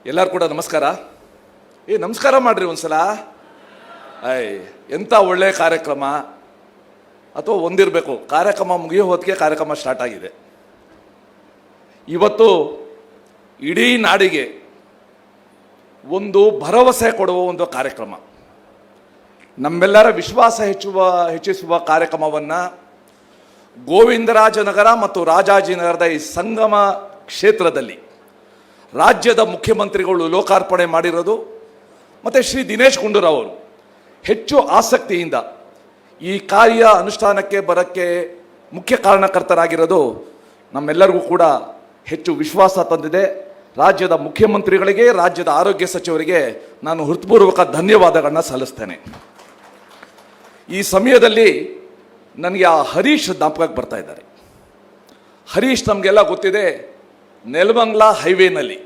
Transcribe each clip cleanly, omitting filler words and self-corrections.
ಎಲ್ಲರೂ ಕೂಡ ನಮಸ್ಕಾರ. ನಮಸ್ಕಾರ ಮಾಡ್ರಿ ಒಂದ್ಸಲ. ಎಂಥ ಒಳ್ಳೆಯ ಕಾರ್ಯಕ್ರಮ. ಅಥವಾ ಒಂದಿರಬೇಕು, ಕಾರ್ಯಕ್ರಮ ಮುಗಿಯೋ ಹೊತ್ತಿಗೆ ಕಾರ್ಯಕ್ರಮ ಸ್ಟಾರ್ಟ್ ಆಗಿದೆ. ಇವತ್ತು ಇಡೀ ನಾಡಿಗೆ ಒಂದು ಭರವಸೆ ಕೊಡುವ ಒಂದು ಕಾರ್ಯಕ್ರಮ, ನಮ್ಮೆಲ್ಲರ ವಿಶ್ವಾಸ ಹೆಚ್ಚಿಸುವ ಕಾರ್ಯಕ್ರಮವನ್ನು ಗೋವಿಂದರಾಜನಗರ ಮತ್ತು ರಾಜಾಜಿನಗರದ ಈ ಸಂಗಮ ಕ್ಷೇತ್ರದಲ್ಲಿ ರಾಜ್ಯದ ಮುಖ್ಯಮಂತ್ರಿಗಳು ಲೋಕಾರ್ಪಣೆ ಮಾಡಿರೋದು ಮತ್ತು ಶ್ರೀ ದಿನೇಶ್ ಗುಂಡೂರಾವ್ ಅವರು ಹೆಚ್ಚು ಆಸಕ್ತಿಯಿಂದ ಈ ಕಾರ್ಯ ಅನುಷ್ಠಾನಕ್ಕೆ ಬರೋಕ್ಕೆ ಮುಖ್ಯ ಕಾರಣಕರ್ತರಾಗಿರೋದು ನಮ್ಮೆಲ್ಲರಿಗೂ ಕೂಡ ಹೆಚ್ಚು ವಿಶ್ವಾಸ ತಂದಿದೆ. ರಾಜ್ಯದ ಮುಖ್ಯಮಂತ್ರಿಗಳಿಗೆ, ರಾಜ್ಯದ ಆರೋಗ್ಯ ಸಚಿವರಿಗೆ ನಾನು ಹೃತ್ಪೂರ್ವಕ ಧನ್ಯವಾದಗಳನ್ನ ಸಲ್ಲಿಸ್ತೇನೆ. ಈ ಸಮಯದಲ್ಲಿ ನನಗೆ ಆ ಹರೀಶ್ ಜ್ಞಾಪಕಕ್ಕೆ ಬರ್ತಾ ಇದ್ದಾರೆ. ಹರೀಶ್ ನಮಗೆಲ್ಲ ಗೊತ್ತಿದೆ, ನೆಲಮಂಗಲ ಹೈವೇನಲ್ಲಿ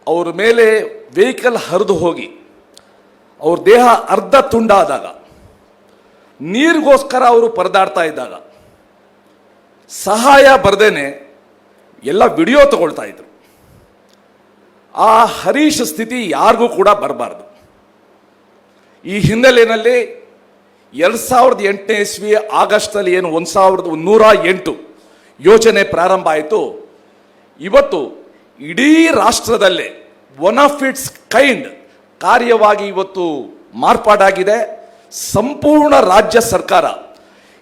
ಅವ್ರ ಮೇಲೆ ವೆಹಿಕಲ್ ಹರಿದು ಹೋಗಿ ಅವ್ರ ದೇಹ ಅರ್ಧ ತುಂಡಾದಾಗ, ನೀರಿಗೋಸ್ಕರ ಅವರು ಪರದಾಡ್ತಾ ಇದ್ದಾಗ ಸಹಾಯ ಬರ್ದೇನೆ ಎಲ್ಲ ವಿಡಿಯೋ ತಗೊಳ್ತಾ ಇದ್ರು. ಆ ಹರೀಶ್ ಸ್ಥಿತಿ ಯಾರಿಗೂ ಕೂಡ ಬರಬಾರ್ದು. ಈ ಹಿನ್ನೆಲೆಯಲ್ಲಿ 2008ನೇ ಇಸ್ವಿ ಆಗಸ್ಟಲ್ಲಿ ಏನು 1108 ಯೋಜನೆ ಪ್ರಾರಂಭ ಆಯಿತು. ಇವತ್ತು ಇಡೀ ರಾಷ್ಟ್ರದಲ್ಲೇ ಒನ್ ಆಫ್ ಇಟ್ಸ್ ಕೈಂಡ್ ಕಾರ್ಯವಾಗಿ ಇವತ್ತು ಮಾರ್ಪಾಡಾಗಿದೆ. ಸಂಪೂರ್ಣ ರಾಜ್ಯ ಸರ್ಕಾರ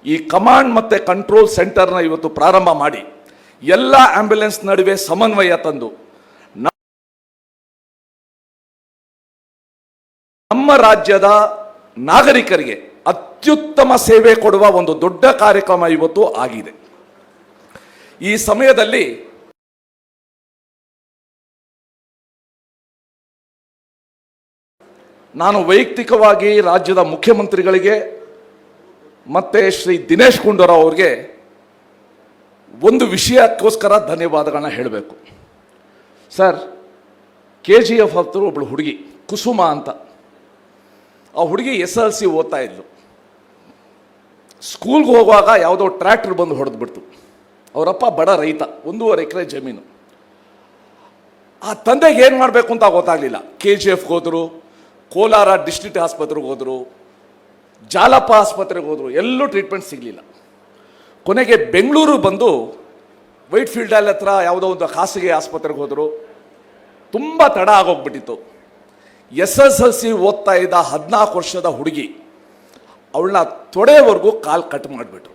ಈ ಕಮಾಂಡ್ ಮತ್ತು ಕಂಟ್ರೋಲ್ ಸೆಂಟರ್ನ ಇವತ್ತು ಪ್ರಾರಂಭ ಮಾಡಿ ಎಲ್ಲ ಆಂಬ್ಯುಲೆನ್ಸ್ ನಡುವೆ ಸಮನ್ವಯ ತಂದು ನಮ್ಮ ರಾಜ್ಯದ ನಾಗರಿಕರಿಗೆ ಅತ್ಯುತ್ತಮ ಸೇವೆ ಕೊಡುವ ಒಂದು ದೊಡ್ಡ ಕಾರ್ಯಕ್ರಮ ಇವತ್ತು ಆಗಿದೆ. ಈ ಸಮಯದಲ್ಲಿ ನಾನು ವೈಯಕ್ತಿಕವಾಗಿ ರಾಜ್ಯದ ಮುಖ್ಯಮಂತ್ರಿಗಳಿಗೆ ಮತ್ತು ಶ್ರೀ ದಿನೇಶ್ ಗುಂಡೂರಾವ್ ಅವರಿಗೆ ಒಂದು ವಿಷಯಕ್ಕೋಸ್ಕರ ಧನ್ಯವಾದಗಳನ್ನ ಹೇಳಬೇಕು. ಸರ್, KGF ಹತ್ರ ಒಬ್ಬಳು ಹುಡುಗಿ ಕುಸುಮ ಅಂತ, ಆ ಹುಡುಗಿ SLC ಓದ್ತಾ ಇದ್ಲು. ಸ್ಕೂಲ್ಗೆ ಹೋಗುವಾಗ ಯಾವುದೋ ಟ್ರ್ಯಾಕ್ಟರ್ ಬಂದು ಹೊಡೆದ್ಬಿಡ್ತು. ಅವರಪ್ಪ ಬಡ ರೈತ, 1.5 ಎಕರೆ ಜಮೀನು. ಆ ತಂದೆಗೆ ಏನು ಮಾಡಬೇಕು ಅಂತ ಗೊತ್ತಾಗಲಿಲ್ಲ. KGFಗೆ ಹೋದರು, ಕೋಲಾರ ಡಿಸ್ಟ್ರಿಕ್ಟ್ ಆಸ್ಪತ್ರೆಗೆ ಹೋದರು, ಜಾಲಪ್ಪ ಆಸ್ಪತ್ರೆಗೆ ಹೋದರು, ಎಲ್ಲೂ ಟ್ರೀಟ್ಮೆಂಟ್ ಸಿಗಲಿಲ್ಲ. ಕೊನೆಗೆ ಬೆಂಗಳೂರು ಬಂದು ವೈಟ್ ಫೀಲ್ಡಲ್ ಹತ್ರ ಯಾವುದೋ ಒಂದು ಖಾಸಗಿ ಆಸ್ಪತ್ರೆಗೆ ಹೋದರು. ತುಂಬ ತಡ ಆಗೋಗ್ಬಿಟ್ಟಿತ್ತು. SSLC ಓದ್ತಾ ಇದ್ದ 14 ವರ್ಷದ ಹುಡುಗಿ, ಅವಳನ್ನ ತೊಡೆವರೆಗೂ ಕಾಲು ಕಟ್ ಮಾಡಿಬಿಟ್ರು.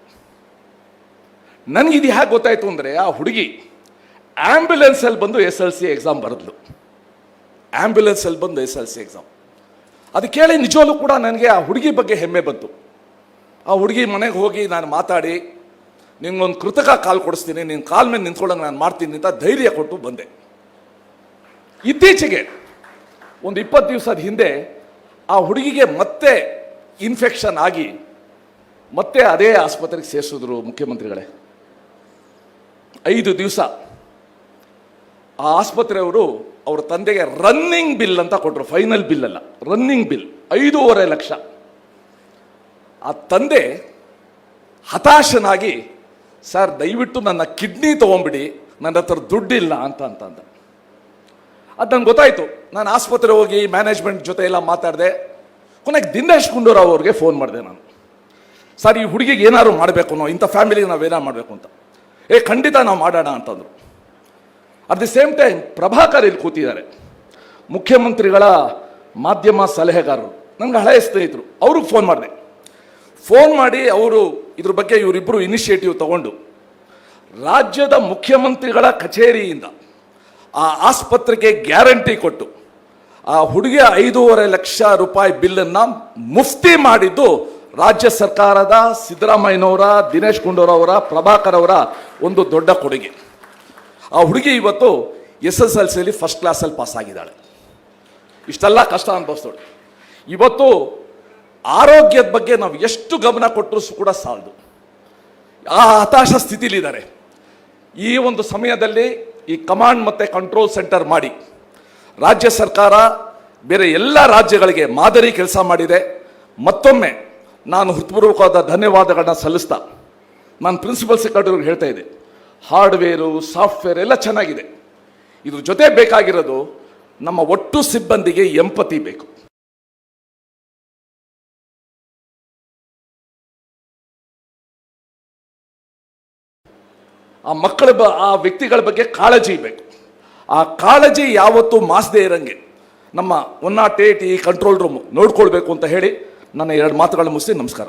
ನನಗಿದು ಹೇಗೆ ಗೊತ್ತಾಯಿತು ಅಂದರೆ, ಆ ಹುಡುಗಿ ಆ್ಯಂಬ್ಯುಲೆನ್ಸಲ್ಲಿ ಬಂದು SLC ಎಕ್ಸಾಮ್ ಬರೆದ್ಲು. ಆ್ಯಂಬ್ಯುಲೆನ್ಸಲ್ಲಿ ಬಂದು SLC ಎಕ್ಸಾಮ್. ಅದು ಕೇಳಿ ನಿಜವಾಗ್ಲೂ ಕೂಡ ನನಗೆ ಆ ಹುಡುಗಿ ಬಗ್ಗೆ ಹೆಮ್ಮೆ ಬಂತು. ಆ ಹುಡುಗಿ ಮನೆಗೆ ಹೋಗಿ ನಾನು ಮಾತಾಡಿ, ನಿಮ್ಗೊಂದು ಕೃತಕ ಕಾಲು ಕೊಡಿಸ್ತೀನಿ, ನಿನ್ನ ಕಾಲ ಮೇಲೆ ನಿಂತ್ಕೊಳ್ಳೋಂಗೆ ನಾನು ಮಾಡ್ತೀನಿ ಅಂತ ಧೈರ್ಯ ಕೊಟ್ಟು ಬಂದೆ. ಇತ್ತೀಚೆಗೆ ಒಂದು 20 ದಿವಸದ ಹಿಂದೆ ಆ ಹುಡುಗಿಗೆ ಮತ್ತೆ ಇನ್ಫೆಕ್ಷನ್ ಆಗಿ ಮತ್ತೆ ಅದೇ ಆಸ್ಪತ್ರೆಗೆ ಸೇರಿಸಿದ್ರು ಮುಖ್ಯಮಂತ್ರಿಗಳೇ. 5 ದಿವಸ ಆ ಆಸ್ಪತ್ರೆಯವರು ಅವ್ರ ತಂದೆಗೆ ರನ್ನಿಂಗ್ ಬಿಲ್ ಅಂತ ಕೊಟ್ಟರು. ಫೈನಲ್ ಬಿಲ್ ಅಲ್ಲ, ರನ್ನಿಂಗ್ ಬಿಲ್ 5.5 ಲಕ್ಷ. ಆ ತಂದೆ ಹತಾಶನಾಗಿ, ಸರ್ ದಯವಿಟ್ಟು ನನ್ನ ಕಿಡ್ನಿ ತೊಗೊಂಬಿಡಿ, ನನ್ನ ಹತ್ರ ದುಡ್ಡಿಲ್ಲ ಅಂತ ಅಂದ. ಅದು ನಂಗೆ ಗೊತ್ತಾಯಿತು. ನಾನು ಆಸ್ಪತ್ರೆ ಹೋಗಿ ಮ್ಯಾನೇಜ್ಮೆಂಟ್ ಜೊತೆ ಎಲ್ಲ ಮಾತಾಡಿದೆ. ಕೊನೆಗೆ ದಿನೇಶ್ ಗುಂಡೂರಾವ್ ಅವ್ರಿಗೆ ಫೋನ್ ಮಾಡಿದೆ ನಾನು. ಸರ್, ಈ ಹುಡುಗಿಗೆ ಏನಾದ್ರು ಮಾಡಬೇಕು, ಇಂಥ ಫ್ಯಾಮಿಲಿಗೆ ನಾವೇನಾರು ಮಾಡಬೇಕು ಅಂತ. ಖಂಡಿತ ನಾವು ಮಾಡೋಣ ಅಂತಂದರು. At the same time Prabhakar ಇಲ್ಲಿ ಕೂತಿದ್ದಾರೆ, ಮುಖ್ಯಮಂತ್ರಿಗಳ ಮಾಧ್ಯಮ ಸಲಹೆಗಾರರು, ನನಗೆ ಹಳೆಯ ಸ್ನೇಹಿತರು. ಅವ್ರಿಗೆ ಫೋನ್ ಮಾಡಿದೆ. ಫೋನ್ ಮಾಡಿ ಅವರು ಇದ್ರ ಬಗ್ಗೆ ಇವರಿಬ್ಬರು ಇನಿಷಿಯೇಟಿವ್ ತಗೊಂಡು ರಾಜ್ಯದ ಮುಖ್ಯಮಂತ್ರಿಗಳ ಕಚೇರಿಯಿಂದ ಆ ಆಸ್ಪತ್ರೆಗೆ ಗ್ಯಾರಂಟಿ ಕೊಟ್ಟು ಆ ಹುಡುಗಿ 5.5 ಲಕ್ಷ ರೂಪಾಯಿ ಬಿಲ್ಲನ್ನು ಮುಫ್ತಿ ಮಾಡಿದ್ದು ರಾಜ್ಯ ಸರ್ಕಾರದ ಸಿದ್ದರಾಮಯ್ಯನವರ, ದಿನೇಶ್ ಗುಂಡೂರಾವ್ ಅವರ, ಪ್ರಭಾಕರ್ ಅವರ ಒಂದು ದೊಡ್ಡ ಕೊಡುಗೆ. ಆ ಹುಡುಗಿ ಇವತ್ತು SSLCಯಲ್ಲಿ ಫಸ್ಟ್ ಕ್ಲಾಸಲ್ಲಿ ಪಾಸ್ ಆಗಿದ್ದಾಳೆ. ಇಷ್ಟೆಲ್ಲ ಕಷ್ಟ ಅನುಭವಿಸ್ತೋಳು. ಇವತ್ತು ಆರೋಗ್ಯದ ಬಗ್ಗೆ ನಾವು ಎಷ್ಟು ಗಮನ ಕೊಟ್ಟರೂ ಕೂಡ ಸಾಲದು. ಆ ಹತಾಶ ಸ್ಥಿತಿಲಿದ್ದಾರೆ. ಈ ಒಂದು ಸಮಯದಲ್ಲಿ ಈ ಕಮಾಂಡ್ ಮತ್ತು ಕಂಟ್ರೋಲ್ ಸೆಂಟರ್ ಮಾಡಿ ರಾಜ್ಯ ಸರ್ಕಾರ ಬೇರೆ ಎಲ್ಲ ರಾಜ್ಯಗಳಿಗೆ ಮಾದರಿ ಕೆಲಸ ಮಾಡಿದೆ. ಮತ್ತೊಮ್ಮೆ ನಾನು ಹೃತ್ಪೂರ್ವಕವಾದ ಧನ್ಯವಾದಗಳನ್ನ ಸಲ್ಲಿಸ್ತಾ ನಾನು ಪ್ರಿನ್ಸಿಪಲ್ ಸೆಕ್ರೆಟರಿಗೆ ಹೇಳ್ತಾ ಇದ್ದೆ, ಹಾರ್ಡ್ವೇರು ಸಾಫ್ಟ್ವೇರ್ ಎಲ್ಲ ಚೆನ್ನಾಗಿದೆ, ಇದ್ರ ಜೊತೆ ಬೇಕಾಗಿರೋದು ನಮ್ಮ ಒಟ್ಟು ಸಿಬ್ಬಂದಿಗೆ ಎಂಪತಿ ಬೇಕು. ಆ ಆ ವ್ಯಕ್ತಿಗಳ ಬಗ್ಗೆ ಕಾಳಜಿ ಬೇಕು. ಆ ಕಾಳಜಿ ಯಾವತ್ತೂ ಮಾಸದೇ ಇರಂಗೆ ನಮ್ಮ 108 ಈ ಕಂಟ್ರೋಲ್ ರೂಮ್ ನೋಡ್ಕೊಳ್ಬೇಕು ಅಂತ ಹೇಳಿ ನನ್ನ 2 ಮಾತುಗಳನ್ನು ಮುಗಿಸಿ ನಮಸ್ಕಾರ.